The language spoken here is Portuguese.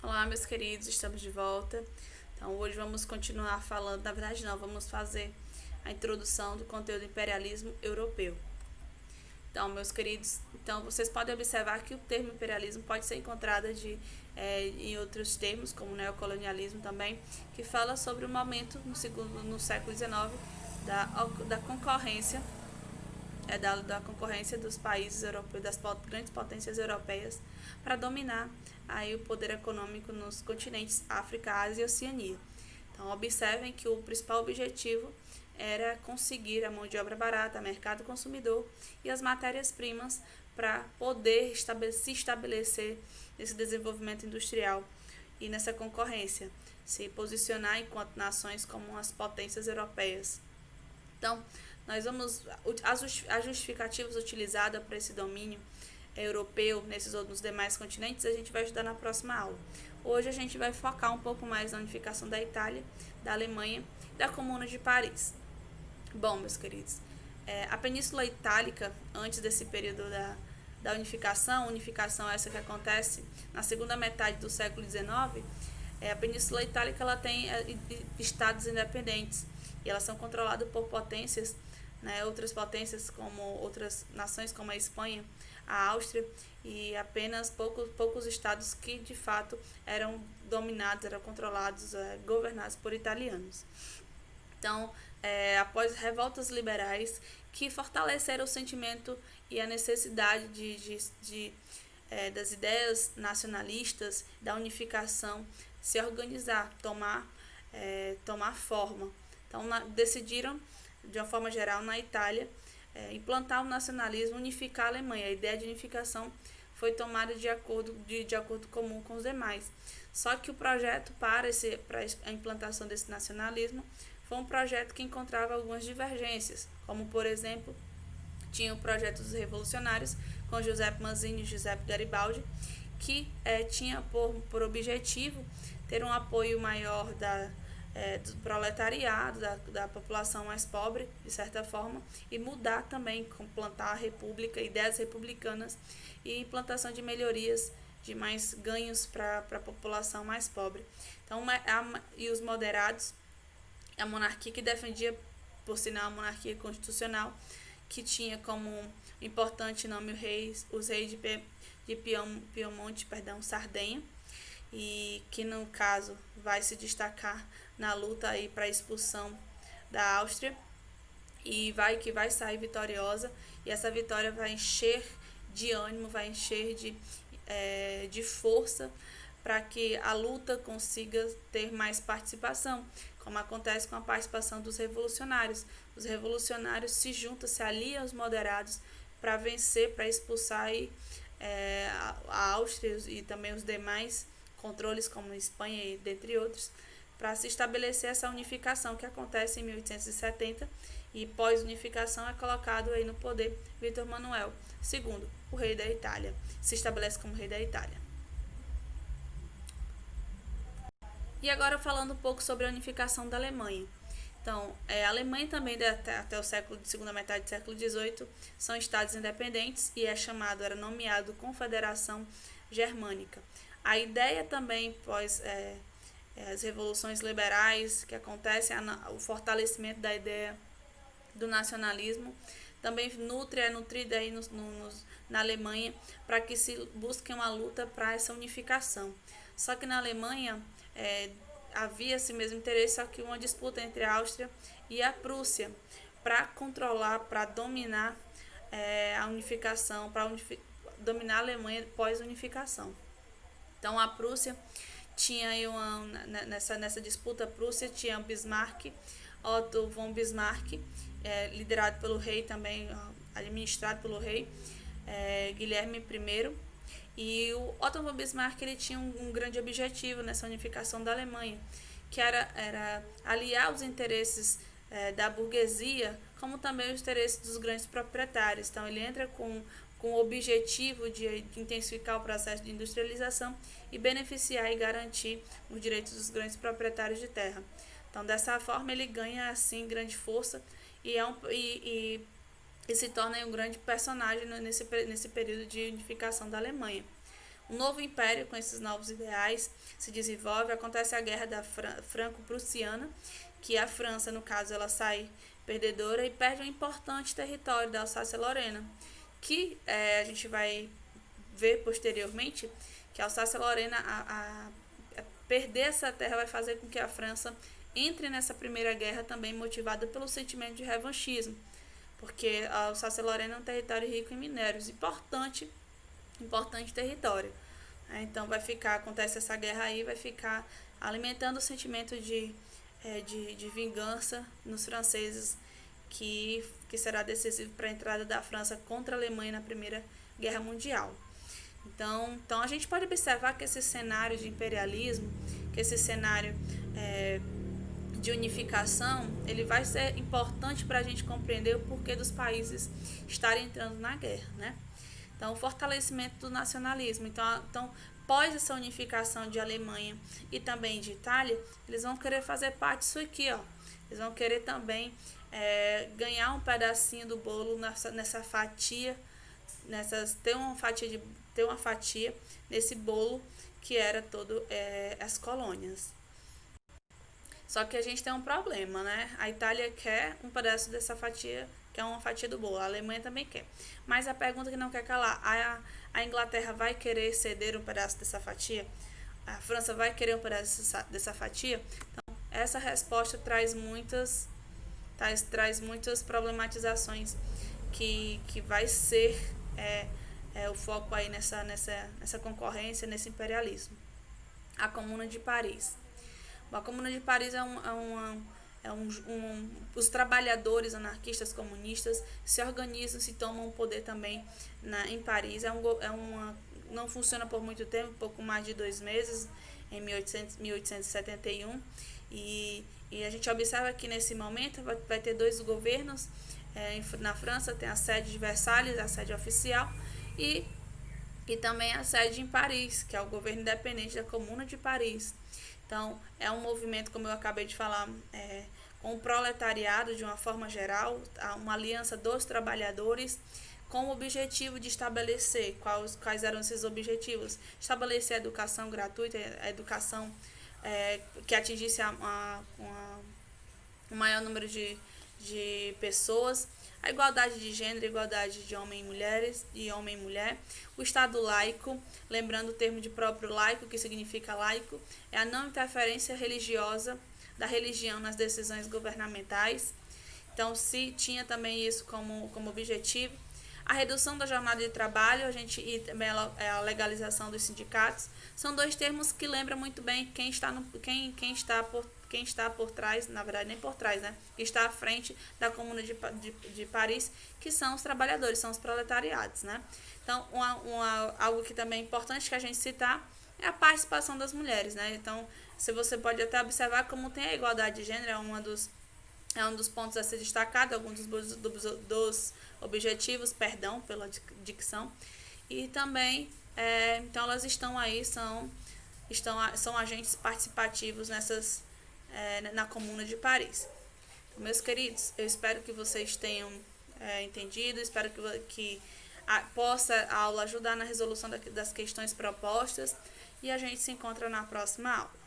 Olá, meus queridos, estamos de volta. Então, hoje vamos continuar falando, na verdade não, vamos fazer a introdução do conteúdo do imperialismo europeu. Então, meus queridos, vocês podem observar que o termo imperialismo pode ser encontrado em outros termos, como neocolonialismo também, que fala sobre o momento no século XIX da concorrência da concorrência dos países europeus, das grandes potências europeias, para dominar aí o poder econômico nos continentes África, Ásia e Oceania. Então, observem que o principal objetivo era conseguir a mão de obra barata, mercado consumidor e as matérias-primas para poder se estabelecer nesse desenvolvimento industrial e nessa concorrência, se posicionar enquanto nações como as potências europeias. Então, as justificativas utilizadas para esse domínio europeu nos demais continentes a gente vai estudar na próxima aula. Hoje a gente vai focar um pouco mais na unificação da Itália, da Alemanha e da Comuna de Paris. Bom, meus queridos, a Península Itálica, antes desse período da unificação essa que acontece na segunda metade do século XIX, a Península Itálica ela tem estados independentes e elas são controladas por potências, outras potências como outras nações como a Espanha, a Áustria e apenas poucos estados que de fato eram dominados, eram controlados, governados por italianos. Então, após revoltas liberais que fortaleceram o sentimento e a necessidade das ideias nacionalistas, da unificação, se organizar, tomar forma. Então, decidiram, de uma forma geral, na Itália, implantar o nacionalismo, unificar a Alemanha. A ideia de unificação foi tomada de acordo comum com os demais. Só que o projeto para a implantação desse nacionalismo foi um projeto que encontrava algumas divergências, como, por exemplo, tinha o projeto dos revolucionários, com Giuseppe Mazzini e Giuseppe Garibaldi, que tinha por objetivo ter um apoio maior do proletariado, da população mais pobre, de certa forma, e mudar também, implantar a república, ideias republicanas e implantação de melhorias, de mais ganhos para a população mais pobre. Então, e os moderados, a monarquia que defendia, por sinal, a monarquia constitucional, que tinha como importante nome os reis de Piemonte, Sardenha, e que no caso vai se destacar na luta aí para a expulsão da Áustria e que vai sair vitoriosa, e essa vitória vai encher de ânimo, vai encher de força para que a luta consiga ter mais participação, como acontece com a participação dos revolucionários. Os revolucionários se juntam, se aliam aos moderados para vencer, para expulsar aí, a Áustria e também os demais controles como Espanha e dentre outros, para se estabelecer essa unificação que acontece em 1870 e pós-unificação é colocado aí no poder Vítor Manuel II, o rei da Itália, se estabelece como rei da Itália. E agora falando um pouco sobre a unificação da Alemanha. Então, a Alemanha também até a segunda metade do século XVIII são estados independentes e era nomeado Confederação Germânica. A ideia também, pós as revoluções liberais que acontecem, o fortalecimento da ideia do nacionalismo, também é nutrida aí na Alemanha para que se busque uma luta para essa unificação. Só que na Alemanha havia esse mesmo interesse, só que uma disputa entre a Áustria e a Prússia para controlar, para dominar a unificação, para dominar a Alemanha pós-unificação. Então, a Prússia tinha aí nessa disputa, a Prússia tinha Bismarck, Otto von Bismarck, liderado pelo rei também, administrado pelo rei Guilherme I. E o Otto von Bismarck ele tinha um grande objetivo nessa unificação da Alemanha, que era aliar os interesses da burguesia, como também os interesses dos grandes proprietários. Então, ele entra com o objetivo de intensificar o processo de industrialização e beneficiar e garantir os direitos dos grandes proprietários de terra. Então, dessa forma, ele ganha, assim, grande força e se torna um grande personagem nesse período de unificação da Alemanha. um novo império com esses novos ideais se desenvolve, acontece a guerra da Franco-Prussiana, que a França, no caso, ela sai perdedora e perde um importante território da Alsácia-Lorena, que a gente vai ver posteriormente que a Alsácia-Lorena, perder essa terra vai fazer com que a França entre nessa primeira guerra também motivada pelo sentimento de revanchismo, porque a Alsácia-Lorena é um território rico em minérios, importante território. Então acontece essa guerra aí, vai ficar alimentando o sentimento de vingança nos franceses, que será decisivo para a entrada da França contra a Alemanha na Primeira Guerra Mundial. Então a gente pode observar que esse cenário de imperialismo, que esse cenário de unificação, ele vai ser importante para a gente compreender o porquê dos países estarem entrando na guerra, né? Então, o fortalecimento do nacionalismo. Então, após essa unificação de Alemanha e também de Itália, eles vão querer fazer parte disso aqui, ó. Eles vão querer também ganhar um pedacinho do bolo nessa fatia, ter uma fatia nesse bolo que era todo as colônias. Só que a gente tem um problema, né? A Itália quer um pedaço dessa fatia, que é uma fatia do bolo. A Alemanha também quer. Mas a pergunta que não quer calar, a Inglaterra vai querer ceder um pedaço dessa fatia? A França vai querer um pedaço dessa fatia? Então, essa resposta traz muitas problematizações que vai ser o foco aí nessa concorrência, nesse imperialismo. A Comuna de Paris. A Comuna de Paris os trabalhadores anarquistas comunistas se organizam, se tomam o poder também em Paris. Não funciona por muito tempo, pouco mais de 2 meses, em 1871. E a gente observa que nesse momento vai ter 2 governos. Na França tem a sede de Versalhes, a sede oficial, e também a sede em Paris, que é o governo independente da Comuna de Paris. Então, é um movimento, como eu acabei de falar, com o proletariado de uma forma geral, uma aliança dos trabalhadores, com o objetivo de estabelecer quais eram esses objetivos. Estabelecer a educação gratuita, a educação que atingisse o maior número de pessoas, a igualdade de gênero, a igualdade de homem e mulher, o Estado laico, lembrando o termo de próprio laico, que significa laico, é a não interferência religiosa da religião nas decisões governamentais. Então, se tinha também isso como objetivo. A redução da jornada de trabalho, e também a legalização dos sindicatos, são 2 termos que lembram muito bem quem está por trás, na verdade nem por trás, né? Que está à frente da Comuna de Paris, que são os trabalhadores, são os proletariados, né? Então, algo que também é importante que a gente citar é a participação das mulheres, né? Então, você pode até observar como tem a igualdade de gênero, é um dos pontos a ser destacado, alguns dos objetivos, perdão pela dicção, e também, então elas estão aí, são agentes participativos na Comuna de Paris. Então, meus queridos, eu espero que vocês tenham entendido, espero que possa a aula ajudar na resolução das questões propostas, e a gente se encontra na próxima aula.